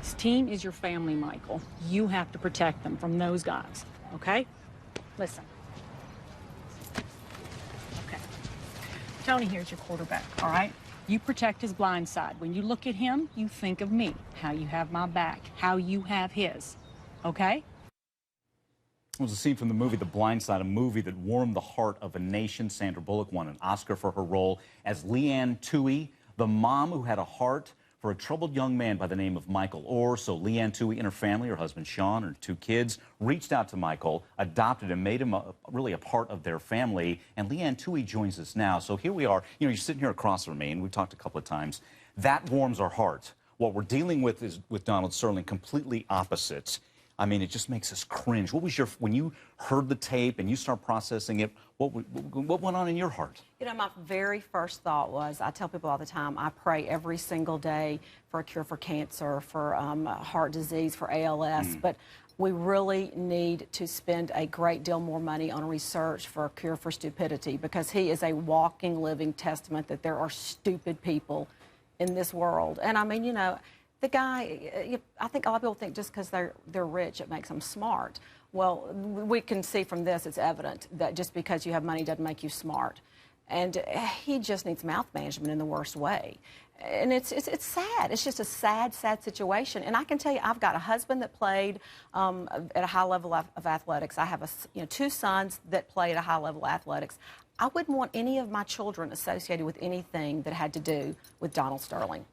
This team is your family, Michael. You have to protect them from those guys, okay? Listen. Okay. Tony here's your quarterback, all right? You protect his blind side. When you look at him, you think of me, how you have my back, how you have his, okay? It was a scene from the movie The Blind Side, a movie that warmed the heart of a nation. Sandra Bullock won an Oscar for her role as Leanne Toohey, the mom who had a heart for a troubled young man by the name of Michael Orr. So Leanne Toohey and her family, her husband Sean, her 2 kids, reached out to Michael, adopted him, made him really a part of their family. And Leanne Toohey joins us now. So here we are. You know, you're sitting here across from me, and we've talked a couple of times. That warms our heart. What we're dealing with is with Donald Sterling completely opposite. I mean, it just makes us cringe. What was when you heard the tape and you start processing it, what went on in your heart? You know, my very first thought was, I tell people all the time, I pray every single day for a cure for cancer, for heart disease, for ALS, but we really need to spend a great deal more money on research for a cure for stupidity, because he is a walking, living testament that there are stupid people in this world. And I mean, you know, the guy, I think a lot of people think just because they're rich, it makes them smart. Well, we can see from this, it's evident that just because you have money doesn't make you smart. And he just needs mouth management in the worst way. And it's sad. It's just a sad, sad situation. And I can tell you, I've got a husband that played at a high level of athletics. I have 2 sons that play at a high level of athletics. I wouldn't want any of my children associated with anything that had to do with Donald Sterling.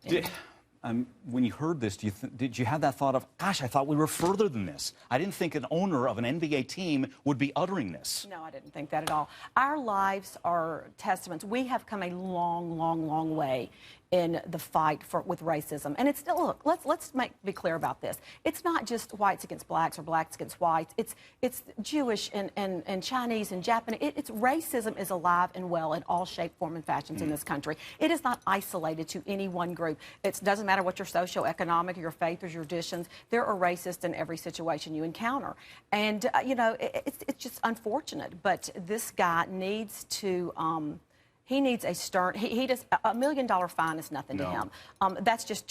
When you heard this, did you have that thought of, gosh, I thought we were further than this? I didn't think an owner of an NBA team would be uttering this. No, I didn't think that at all. Our lives are testaments. We have come a long, long, long way in the fight with racism. And it's still, look, let's be clear about this. It's not just whites against blacks or blacks against whites. It's Jewish and Chinese and Japanese. It's racism is alive and well in all shape, form, and fashions in this country. It is not isolated to any one group. It doesn't matter what your socioeconomic, your faith, or your traditions. There are racists in every situation you encounter. And, you know, it's just unfortunate. But this guy needs to... he needs a stern. He does $1 million fine is nothing to him. That's just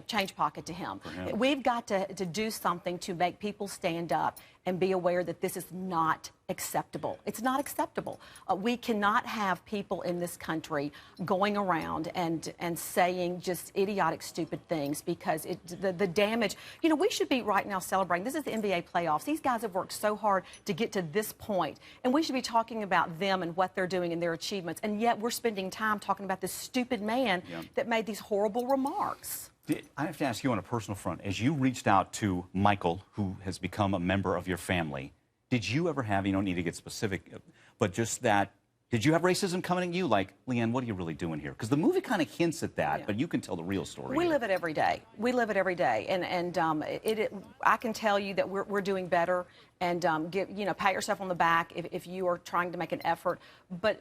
change pocket to him. We've got to do something to make people stand up and be aware that this is not acceptable. It's not acceptable. We cannot have people in this country going around and saying just idiotic, stupid things, because the damage. You know, we should be right now celebrating. This is the NBA playoffs. These guys have worked so hard to get to this point, and we should be talking about them and what they're doing and their achievements. And yet we're spending time talking about this stupid man that made these horrible remarks. I have to ask you on a personal front, as you reached out to Michael, who has become a member of your family, did you ever have, you don't need to get specific, but just that, did you have racism coming at you? Like, Leanne, what are you really doing here? Because the movie kind of hints at that, but you can tell the real story. We live it every day. We live it every day. And I can tell you that we're doing better, and pat yourself on the back if you are trying to make an effort. But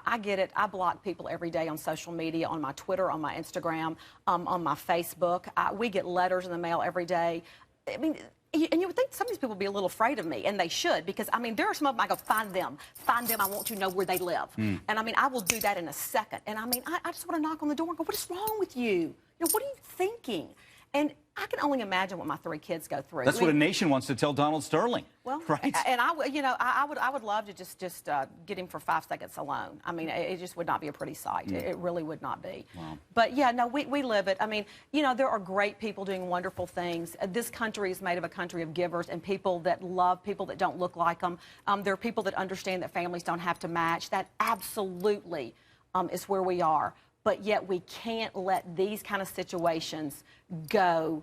I get it. I block people every day on social media, on my Twitter, on my Instagram, on my Facebook. We get letters in the mail every day. I mean, and you would think some of these people would be a little afraid of me, and they should, because, I mean, there are some of them I go, find them, I want to know where they live. And, I mean, I will do that in a second. And, I mean, I just want to knock on the door and go, what is wrong with you? You know, what are you thinking? And I can only imagine what my 3 kids go through. That's what a nation wants to tell Donald Sterling. Well, right? And I would love to just get him for 5 seconds alone. I mean, it just would not be a pretty sight. It really would not be. Wow. But yeah, no, we live it. I mean, you know, there are great people doing wonderful things. This country is made of a country of givers and people that love people that don't look like them. There are people that understand that families don't have to match. That absolutely is where we are. But yet we can't let these kind of situations go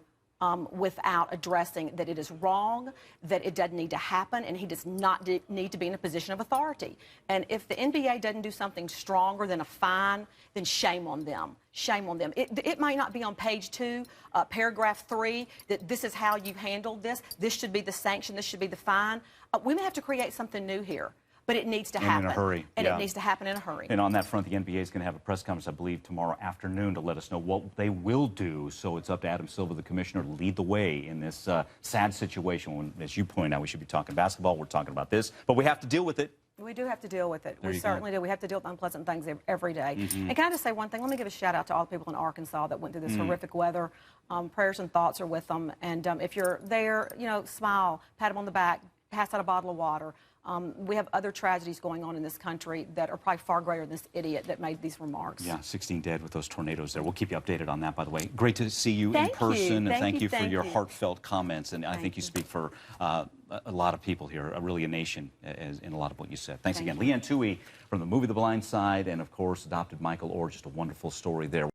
without addressing that it is wrong, that it doesn't need to happen, and he does not need to be in a position of authority. And if the NBA doesn't do something stronger than a fine, then shame on them. Shame on them. It might not be on page 2, paragraph 3, that this is how you handled this. This should be the sanction. This should be the fine. We may have to create something new here. But it needs to happen. In a hurry. And it needs to happen in a hurry. And on that front, the NBA is going to have a press conference, I believe, tomorrow afternoon to let us know what they will do. So it's up to Adam Silver, the commissioner, to lead the way in this sad situation. When, as you point out, we should be talking basketball. We're talking about this. But we have to deal with it. We do have to deal with it. There We you go. certainly do. We have to deal with unpleasant things every day. And can I just say one thing? Let me give a shout out to all the people in Arkansas that went through this horrific weather. Prayers and thoughts are with them. And if you're there, you know, smile, pat them on the back, pass out a bottle of water. We have other tragedies going on in this country that are probably far greater than this idiot that made these remarks. Yeah, 16 dead with those tornadoes there. We'll keep you updated on that, by the way. Great to see you in Thank you. person, and thank you for Thank your you. heartfelt comments. And I think you speak for a lot of people here, really a nation, in a lot of what you said. Thanks again. Thank you. Leanne Toohey from the movie The Blind Side, and of course, adopted Michael Orr. Just a wonderful story there.